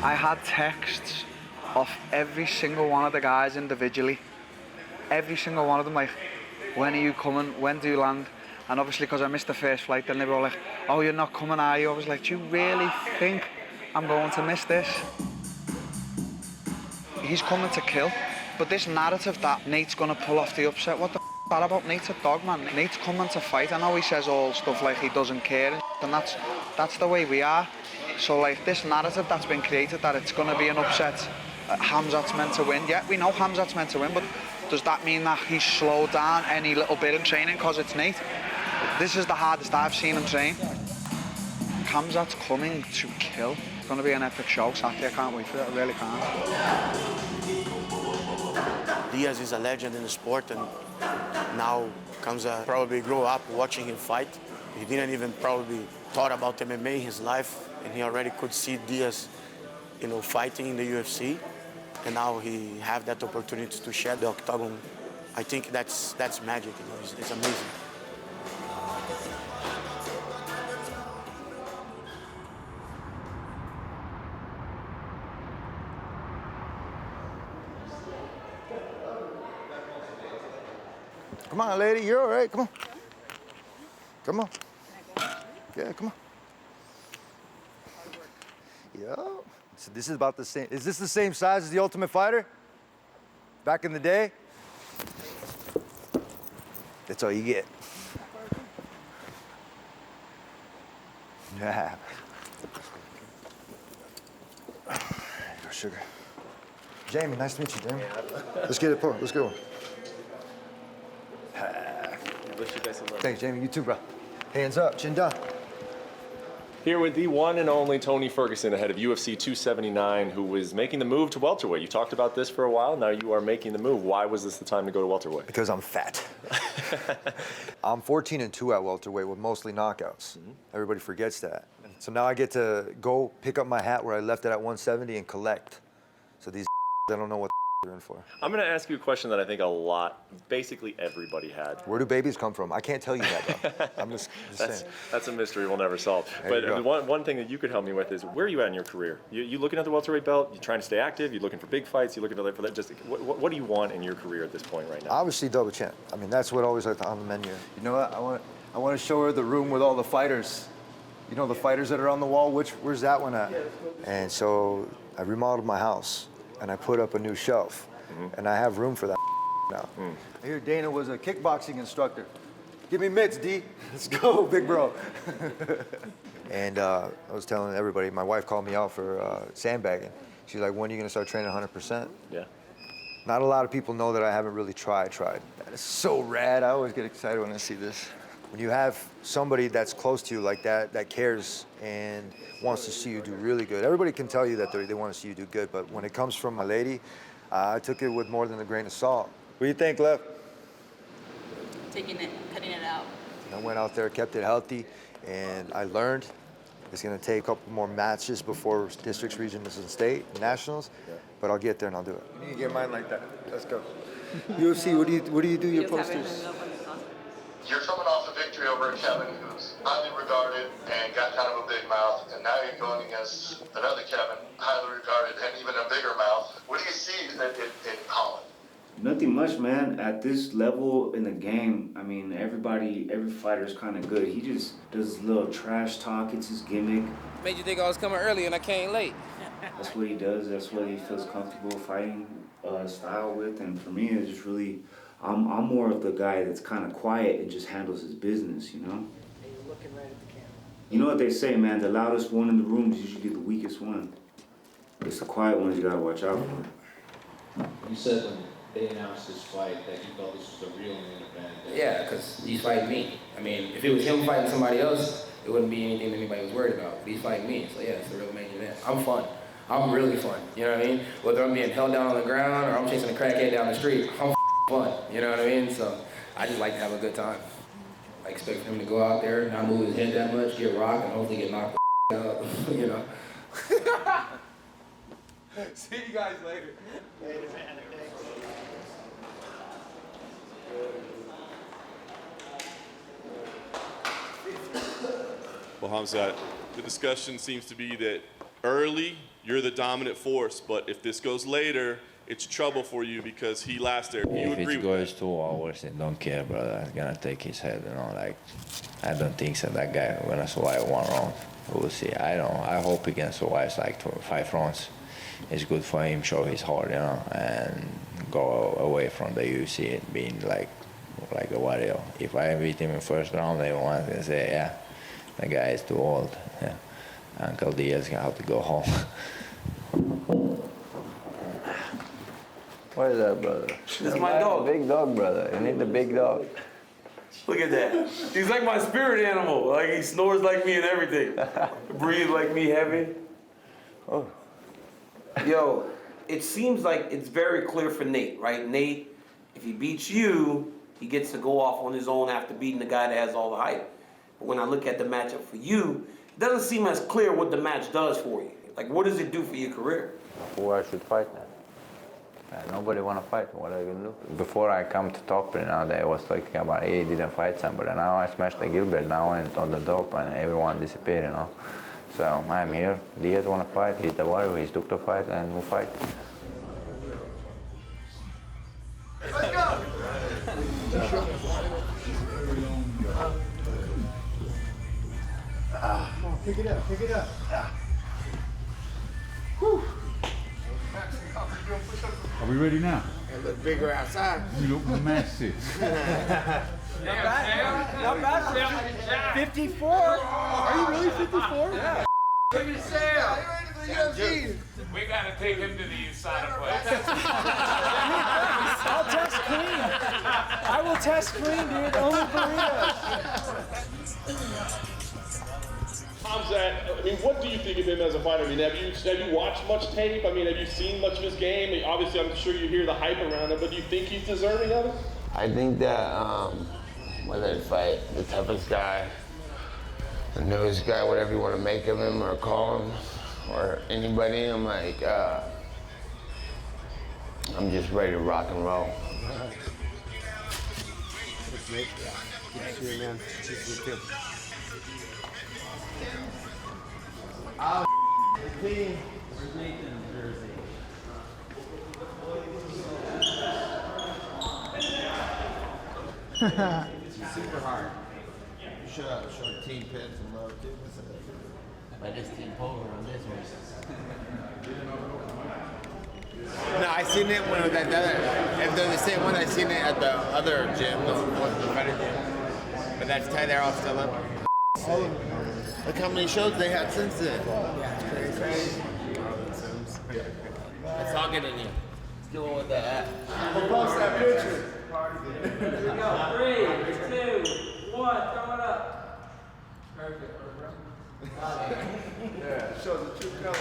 I had texts off every single one of the guys individually. Every single one of them, like, when are you coming? When do you land? And obviously, because I missed the first flight, then they were all like, oh, you're not coming, are you? I was like, do you really think I'm going to miss this? He's coming to kill. But this narrative that Nate's going to pull off the upset, what the f*** is that about? Nate's a dog, man. Nate's coming to fight. I know he says all stuff like he doesn't care, and that's the way we are. So, like, this narrative that's been created that it's going to be an upset, Hamzat's meant to win. Yeah, we know Hamzat's meant to win, but does that mean that he's slowed down any little bit in training because it's Nate? This is the hardest I've seen him train. Hamzat's coming to kill. It's going to be an epic show Saturday. I can't wait for it. I really can't. Diaz is a legend in the sport, and now Hamzat probably grew up watching him fight. He didn't even probably thought about MMA in his life, and he already could see Diaz, fighting in the UFC. And now he have that opportunity to share the octagon. I think that's magic. It's amazing. Come on, lady, you're all right. Come on. Come on. Yeah, come on. Yo. So this is about the same. Is this the same size as the Ultimate Fighter? Back in the day? That's all you get. Yeah. There you go, sugar. Jamie, nice to meet you, Jamie. Let's get it, Paul. Let's go. Wish you guys luck. Thanks, Jamie. You too, bro. Hands up, chin down. Here with the one and only Tony Ferguson ahead of UFC 279, who was making the move to welterweight. You talked about this for a while. Now you are making the move. Why was this the time to go to welterweight? Because I'm fat. I'm 14-2 at welterweight with mostly knockouts. Mm-hmm. Everybody forgets that. So now I get to go pick up my hat where I left it at 170 and collect. So these I don't know what they're in for. I'm going to ask you a question that I think basically everybody had. Where do babies come from? I can't tell you that, bro. I'm just saying. That's a mystery we'll never solve. But one thing that you could help me with is, where are you at in your career? You looking at the welterweight belt? You trying to stay active? You looking for big fights? You looking for that? Just what do you want in your career at this point right now? Obviously, double champ. I mean, that's what always on the menu. You know what? I want to show her the room with all the fighters. You know the fighters that are on the wall? Where's that one at? And so I remodeled my house and I put up a new shelf. Mm-hmm. And I have room for that now. Mm. I hear Dana was a kickboxing instructor. Give me mitts, D. Let's go, big bro. And I was telling everybody, my wife called me out for sandbagging. She's like, when are you going to start training 100%? Yeah. Not a lot of people know that I haven't really tried. That is so rad. I always get excited when I see this. When you have somebody that's close to you like that cares and wants to see you do really good. Everybody can tell you that they want to see you do good, but when it comes from my lady, I took it with more than a grain of salt. What do you think, Lev? Taking it, cutting it out. I went out there, kept it healthy, and I learned it's going to take a couple more matches before districts, regions, and state, nationals, but I'll get there and I'll do it. You need to get mine like that. Let's go. UFC, what do you do your posters? You're coming off a victory over Kevin, who's highly regarded and got kind of a big mouth, and now you're going against another Kevin, highly regarded and even a bigger mouth. What do you see in Holland? Nothing much, man. At this level in the game, I mean, every fighter's kind of good. He just does little trash talk. It's his gimmick. Made you think I was coming early and I came late. That's what he does. That's what he feels comfortable fighting style with. And for me, it's just really, I'm more of the guy that's kind of quiet and just handles his business, you know? And you're looking right at the camera. You know what they say, man? The loudest one in the room is usually the weakest one. It's the quiet ones you gotta watch out for. You said when they announced this fight that you felt this was a real main event. Yeah, because he's fighting me. I mean, if it was him fighting somebody else, it wouldn't be anything that anybody was worried about. But he's fighting me, so yeah, it's a real main event. I'm fun. I'm really fun, you know what I mean? Whether I'm being held down on the ground or I'm chasing a crackhead down the street, I'm fun, you know what I mean? So I just like to have a good time. I expect him to go out there, not move his head that much, get rocked, and hopefully get knocked the out, you know? See you guys later. Well, Hamzat, the discussion seems to be that early, you're the dominant force, but if this goes later, it's trouble for you because he last there. You If agree it with goes 2 hours, I don't care, brother. I'm gonna take his head, like, I don't think so that guy gonna survive 1 round. We'll see. I hope he can survive like 5 rounds. It's good for him, show his heart, and go away from the UFC being like a warrior. If I beat him in first round, everyone can say, yeah, the guy is too old. Yeah. Uncle Diaz gonna have to go home. What is that, brother? It's my dog. Big dog, brother. You need the big dog. Look at that. He's like my spirit animal. Like he snores like me and everything. Breathes like me heavy. Oh. Yo, it seems like it's very clear for Nate, right? Nate, if he beats you, he gets to go off on his own after beating the guy that has all the hype. But when I look at the matchup for you, it doesn't seem as clear what the match does for you. Like, what does it do for your career? Who I should fight now? Nobody want to fight. What are you gonna do? Before I come to top, they was talking about, hey, he didn't fight somebody. Now I smashed the Gilbert now and on the top, and everyone disappeared, So I'm here. Diaz want to fight. He's the warrior. He's took the fight, and we'll fight. Let's go! Pick it up, pick it up. Are we ready now? It looks bigger outside. You look massive. Not bad. 54? Are you really 54? Yeah. Look at Sam. We gotta take him to the inside of place. I'll test clean. I will test clean, dude. Only burritos. Hamzat, I mean, what do you think of him as a fighter? I mean, have you watched much tape? I mean, have you seen much of his game? Obviously, I'm sure you hear the hype around him, but do you think he's deserving of it? I think that whether to fight the toughest guy, the newest guy, whatever you want to make of him or call him, or anybody, I'm like, I'm just ready to rock and roll. Good to see you, man. Good to see you too. Where's Nathan's jersey? It's super hard. You should team pins and love too. But this team polar on this one. No, I seen it when that other. If they're the same one, I seen it at the other gym, the better gym. But that's tight. They're all still up. Look how many shows they had since then. Yeah, it's crazy. Let's all get in here. Let's do it with that. We'll post that picture. Here we go. 3, 2, 1. Throw it up. Perfect. Yeah, it shows the true colors.